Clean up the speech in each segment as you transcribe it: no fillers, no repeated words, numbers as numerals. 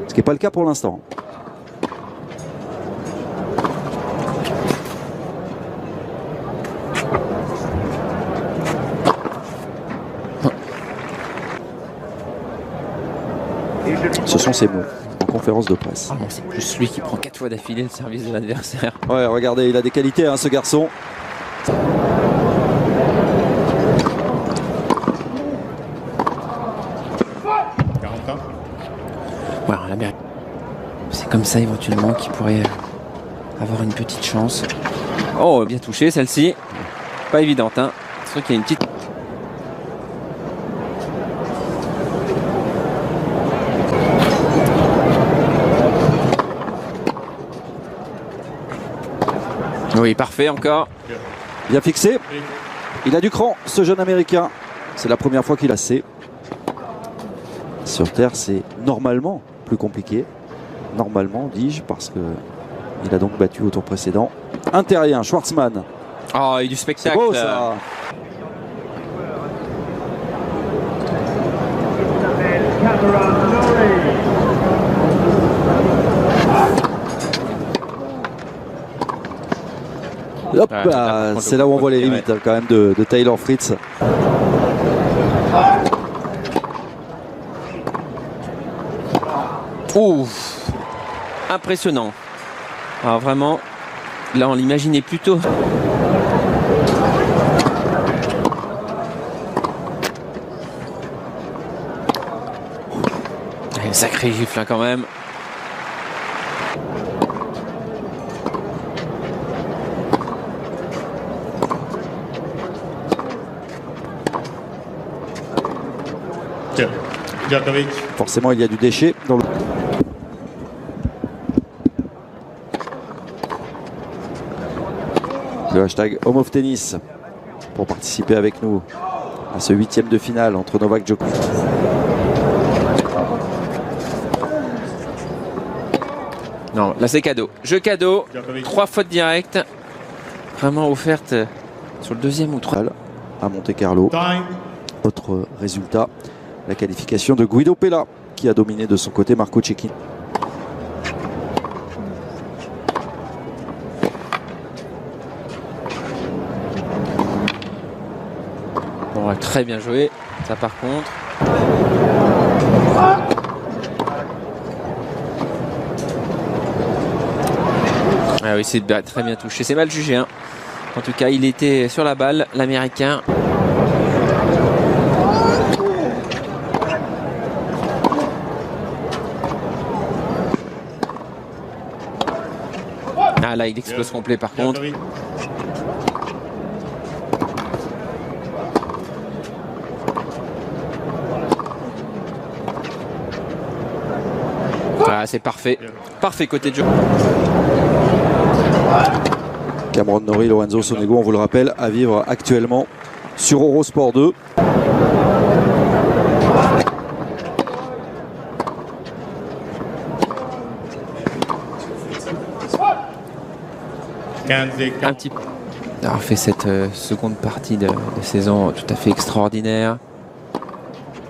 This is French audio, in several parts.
Ce qui n'est pas le cas pour l'instant. Ce sont ses mots en conférence de presse. Ah bon, c'est plus lui qui prend 4 fois d'affilée le service de l'adversaire. Ouais, regardez, il a des qualités, hein, ce garçon. Voilà, l'Amérique. C'est comme ça éventuellement qu'il pourrait avoir une petite chance. Oh, bien touché celle-ci. Pas évidente, hein. C'est vrai qu'il y a une petite. Oui, parfait encore. Bien fixé. Il a du cran, ce jeune Américain. C'est la première fois qu'il a C. Sur terre, c'est normalement plus compliqué. Normalement, dis-je, parce qu'il a donc battu au tour précédent un terrien, Schwartzmann. Oh, il y a du C'est spectacle. beau, ça. Hop, c'est là où on voit les limites quand même de Taylor Fritz. Ouf, impressionnant. Alors vraiment, là on l'imaginait plutôt. Un sacré gifle hein, quand même. Djokovic. Forcément, il y a du déchet dans le... Le hashtag Home of Tennis pour participer avec nous à ce 8e de finale entre Novak Djokovic. Non, là c'est cadeau. Jeu cadeau. 3 fautes directes. Vraiment offertes sur le deuxième ou troisième. À Monte Carlo. Autre résultat, la qualification de Guido Pella qui a dominé de son côté Marco Cecchini. Bon, très bien joué. Ça par contre. Ah oui, c'est très bien touché. C'est mal jugé. Hein. En tout cas, il était sur la balle, l'Américain. Ah là, il explose complet par contre. Ah, c'est parfait. Parfait côté de jeu. Cameron Norrie, Lorenzo Sonego, on vous le rappelle, à vivre actuellement sur Eurosport 2. Un petit peu. D'avoir fait cette seconde partie de saison tout à fait extraordinaire.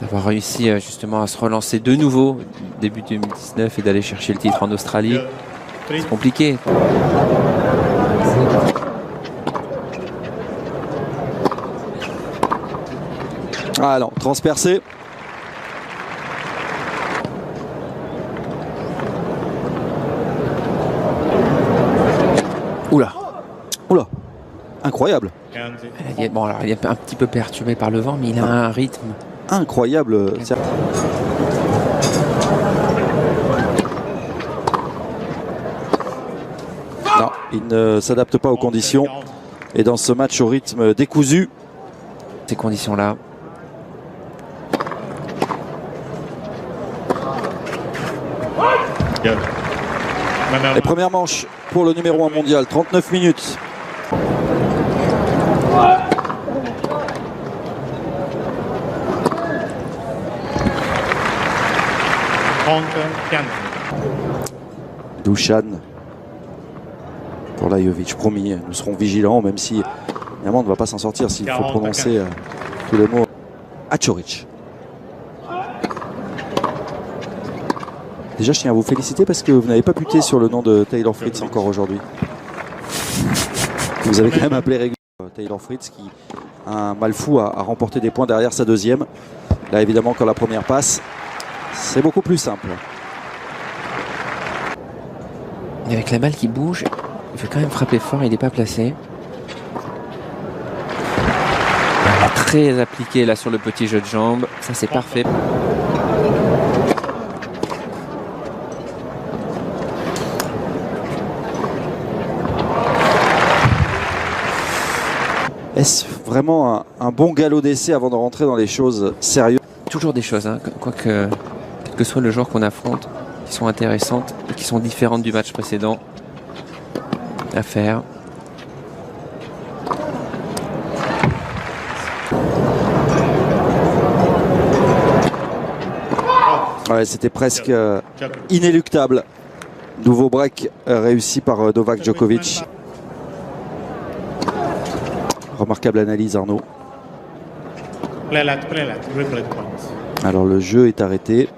D'avoir réussi justement à se relancer de nouveau début 2019 et d'aller chercher le titre en Australie. C'est compliqué. Ah non, transpercé. Oula. Oula. Incroyable. Bon, alors, il est un petit peu perturbé par le vent, mais il a un rythme. Incroyable. Non, il ne s'adapte pas aux conditions. Et dans ce match au rythme décousu. Ces conditions-là. Les premières manches pour le numéro 1 mondial, 39 minutes. Dusan pour Lajovic, promis, nous serons vigilants, même si évidemment on ne va pas s'en sortir s'il faut prononcer tous les mots. Achoric. Déjà, je tiens à vous féliciter parce que vous n'avez pas buté sur le nom de Taylor Fritz encore aujourd'hui. Vous avez quand même appelé régulièrement Taylor Fritz qui, un mal fou, a remporté des points derrière sa deuxième. Là, évidemment, quand la première passe, c'est beaucoup plus simple. Et avec la balle qui bouge, il veut quand même frapper fort, il n'est pas placé. Très appliqué là sur le petit jeu de jambes, ça c'est parfait. Est-ce vraiment un bon galop d'essai avant de rentrer dans les choses sérieuses? Toujours des choses, hein, quoique, quel que soit le joueur qu'on affronte, qui sont intéressantes et qui sont différentes du match précédent à faire. Ouais, c'était presque inéluctable. Nouveau break réussi par Novak Djokovic. Remarquable analyse, Arnaud. Alors le jeu est arrêté.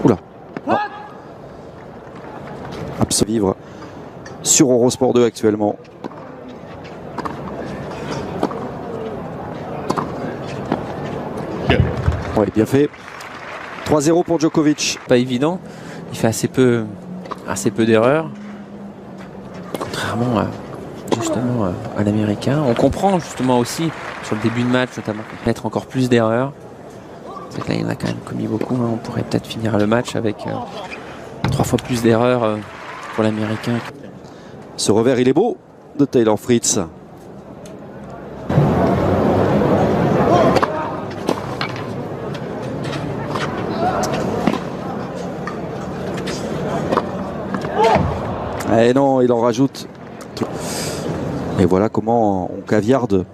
Oula. Oh. Vivre sur Eurosport 2 actuellement. Ouais, bien fait. 3-0 pour Djokovic. Pas évident, il fait assez peu d'erreurs. Contrairement justement à l'américain. On comprend justement aussi sur le début de match notamment mettre encore plus d'erreurs. C'est que là il en a quand même commis beaucoup, hein. On pourrait peut-être finir le match avec 3 fois plus d'erreurs pour l'américain. Ce revers il est beau de Taylor Fritz. Et non, il en rajoute. Et voilà comment on caviarde.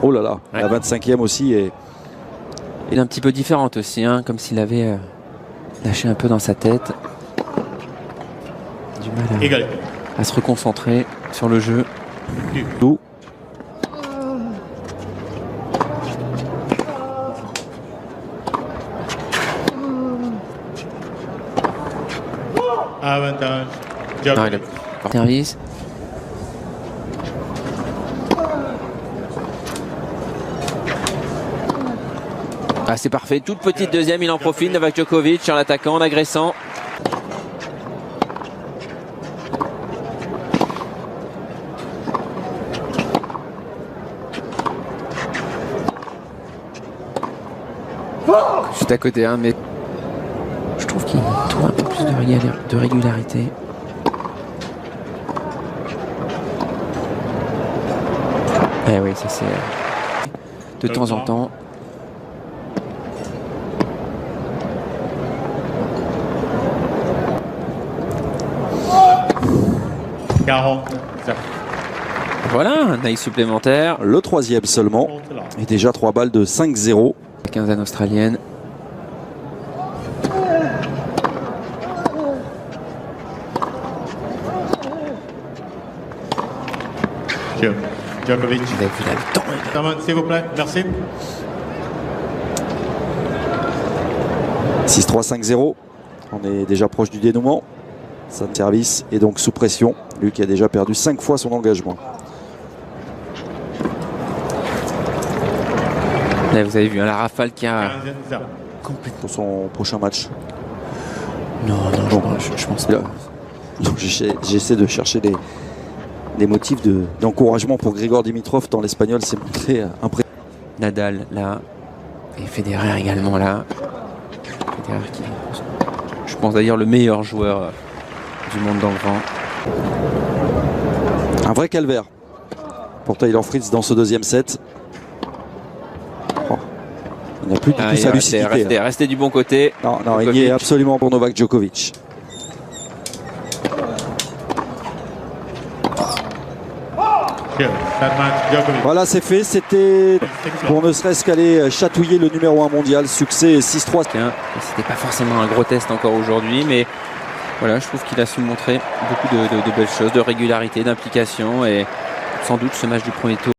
Oh là là, ouais. La 25e aussi est... Il est un petit peu différente aussi, hein, comme s'il avait lâché un peu dans sa tête. Du mal à se reconcentrer sur le jeu. Tout. Avantage. Non, il a service. Ah, c'est parfait. Toute petite deuxième, il en profite. Novak Djokovic en l'attaquant, en agressant. Juste à côté, hein, mais je trouve qu'il trouve un peu plus de régularité. Eh oui, ça c'est de temps en temps. Voilà, un aïe supplémentaire. Le troisième seulement. Et déjà 3 balles de 5-0. Quinzaine australienne. Djokovic. Vous avez vu là le temps. S'il vous plaît, merci. 6-3-5-0. On est déjà proche du dénouement. Sa service est donc sous pression. Lui qui a déjà perdu 5 fois son engagement. Là, vous avez vu, hein, la rafale qui a complètement pour son prochain match. Non, je pense pas. Donc j'essaie de chercher des motifs d'encouragement pour Grigor Dimitrov, tant l'Espagnol s'est montré impressionnant. Nadal là, et Federer également là. Federer qui, je pense d'ailleurs, le meilleur joueur du monde dans le vent. Un vrai calvaire pour Taylor Fritz dans ce deuxième set. Oh. Il n'a plus du tout sa lucidité. Restez du bon côté. Non, il y est absolument pour Novak Djokovic. Voilà, c'est fait. C'était pour ne serait-ce qu'aller chatouiller le numéro 1 mondial. Succès 6-3. C'était pas forcément un gros test encore aujourd'hui, mais voilà, je trouve qu'il a su montrer beaucoup de belles choses, de régularité, d'implication, et sans doute ce match du premier tour